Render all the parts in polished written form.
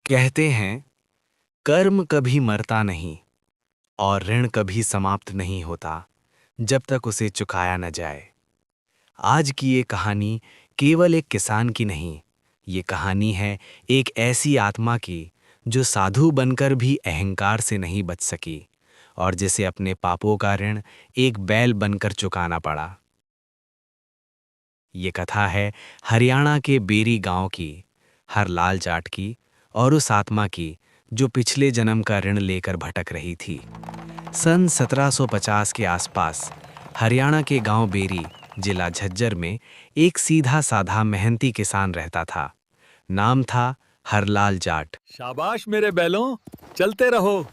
कहते हैं कर्म कभी मरता नहीं और ऋण कभी समाप्त नहीं होता जब तक उसे चुकाया न जाए। आज की ये कहानी केवल एक किसान की नहीं, ये कहानी है एक ऐसी आत्मा की जो साधु बनकर भी अहंकार से नहीं बच सकी और जिसे अपने पापों का ऋण एक बैल बनकर चुकाना पड़ा। ये कथा है हरियाणा के बेरी गांव की, हरलाल जाट की और उस आत्मा की जो पिछले जन्म का ऋण लेकर भटक रही थी। सन 1750 के आसपास हरियाणा के गांव बेरी, जिला झज्जर में एक सीधा साधा मेहनती किसान रहता था। नाम था हरलाल जाट। शाबाश मेरे बैलों, चलते रहो।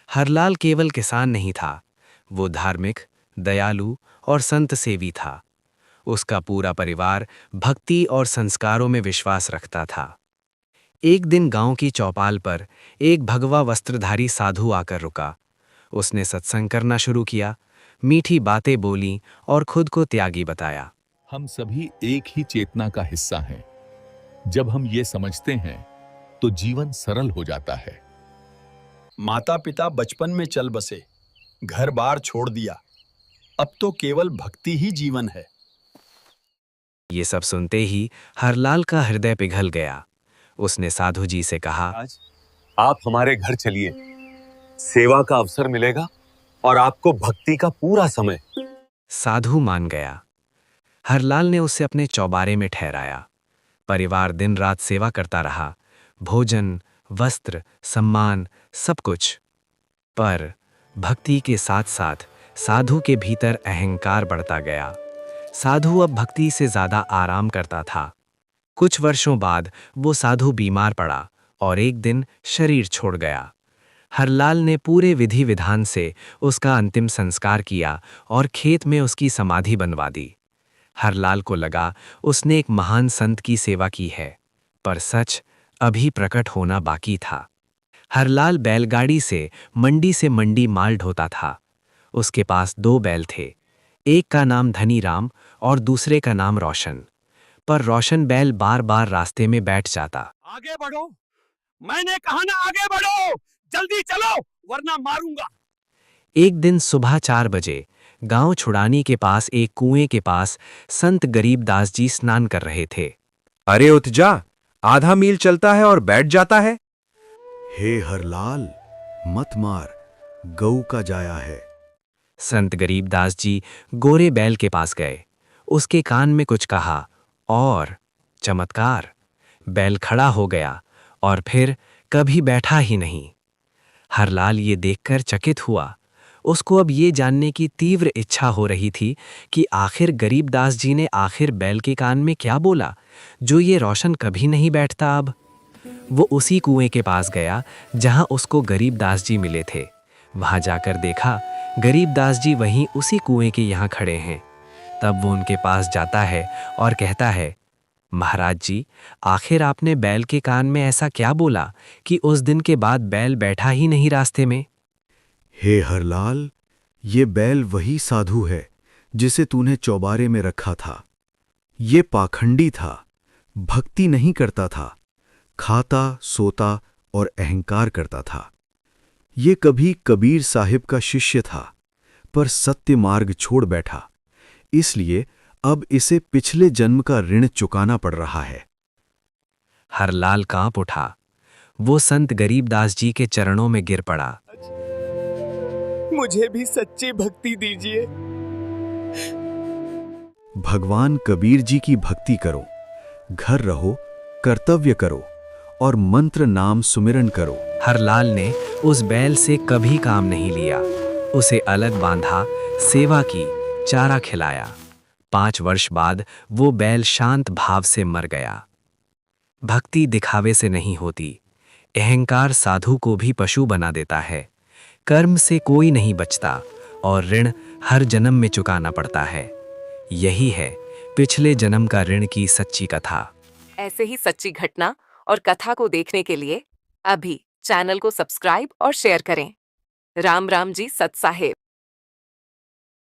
हरलाल केवल किसान नहीं था, वो धार्मिक, दयालु और संत सेवी था। उसका पूरा परिवार भक्ति और संस्कारों में विश्वास रखता था। एक दिन गांव की चौपाल पर एक भगवा वस्त्रधारी साधु आकर रुका। उसने सत्संग करना शुरू किया, मीठी बातें बोली और खुद को त्यागी बताया। हम सभी एक ही चेतना का हिस्सा हैं। जब हम ये समझते हैं तो जीवन सरल हो जाता है। माता पिता बचपन में चल बसे, घर बार छोड़ दिया, अब तो केवल भक्ति ही जीवन है। ये सब सुनते ही हरलाल का हृदय पिघल गया। उसने साधु जी से कहा, आज आप हमारे घर चलिए, सेवा का अवसर मिलेगा और आपको भक्ति का पूरा समय। साधु मान गया। हरलाल ने उसे अपने चौबारे में ठहराया। परिवार दिन रात सेवा करता रहा, भोजन, वस्त्र, सम्मान, सब कुछ। पर भक्ति के साथ साथ साधु के भीतर अहंकार बढ़ता गया। साधु अब भक्ति से ज्यादा आराम करता था। कुछ वर्षों बाद वो साधु बीमार पड़ा और एक दिन शरीर छोड़ गया। हरलाल ने पूरे विधि विधान से उसका अंतिम संस्कार किया और खेत में उसकी समाधि बनवा दी। हरलाल को लगा उसने एक महान संत की सेवा की है, पर सच अभी प्रकट होना बाकी था। हरलाल बैलगाड़ी से मंडी माल ढोता था। उसके पास 2 बैल थे, एक का नाम धनीराम और दूसरे का नाम रोशन। पर रोशन बैल बार बार रास्ते में बैठ जाता। आगे बढ़ो, मैंने कहा ना आगे बढ़ो, जल्दी चलो वरना मारूंगा। एक दिन सुबह 4 बजे गांव छुड़ानी के पास एक कुएं के पास संत गरीबदास जी स्नान कर रहे थे। अरे उठ जा, आधा मील चलता है और बैठ जाता है। हे हरलाल, मत मार, गऊ का जाया है। संत गरीबदास जी गोरे बैल के पास गए, उसके कान में कुछ कहा और चमत्कार, बैल खड़ा हो गया और फिर कभी बैठा ही नहीं। हरलाल ये देखकर चकित हुआ। उसको अब ये जानने की तीव्र इच्छा हो रही थी कि आखिर गरीबदास जी ने आखिर बैल के कान में क्या बोला जो ये रोशन कभी नहीं बैठता। अब वो उसी कुएं के पास गया जहां उसको गरीबदास जी मिले थे। वहां जाकर देखा गरीबदास जी वहीं उसी कुएं के यहाँ खड़े हैं। तब वो उनके पास जाता है और कहता है, महाराज जी, आखिर आपने बैल के कान में ऐसा क्या बोला कि उस दिन के बाद बैल बैठा ही नहीं रास्ते में? हे हरलाल, ये बैल वही साधु है जिसे तूने चौबारे में रखा था। ये पाखंडी था, भक्ति नहीं करता था, खाता, सोता और अहंकार करता था। ये कभी कबीर साहिब का शिष्य था, पर सत्य मार्ग छोड़ बैठा, इसलिए अब इसे पिछले जन्म का ऋण चुकाना पड़ रहा है। हरलाल कांप उठा। वो संत गरीबदास जी के चरणों में गिर पड़ा। मुझे भी सच्ची भक्ति दीजिए। भगवान कबीर जी की भक्ति करो, घर रहो, कर्तव्य करो और मंत्र नाम सुमिरन करो। हरलाल ने उस बैल से कभी काम नहीं लिया। उसे अलग बांधा, सेवा की, चारा खिलाया। 5 वर्ष बाद वो बैल शांत भाव से मर गया। भक्ति दिखावे से नहीं होती। अहंकार साधु को भी पशु बना देता है। कर्म से कोई नहीं बचता और ऋण हर जन्म में चुकाना पड़ता है। यही है पिछले जन्म का ऋण की सच्ची कथा। ऐसे ही सच्ची घटना और कथा को देखने के लिए अभी चैनल को सब्सक्राइब और शेयर करें। राम राम जी सत साहेब।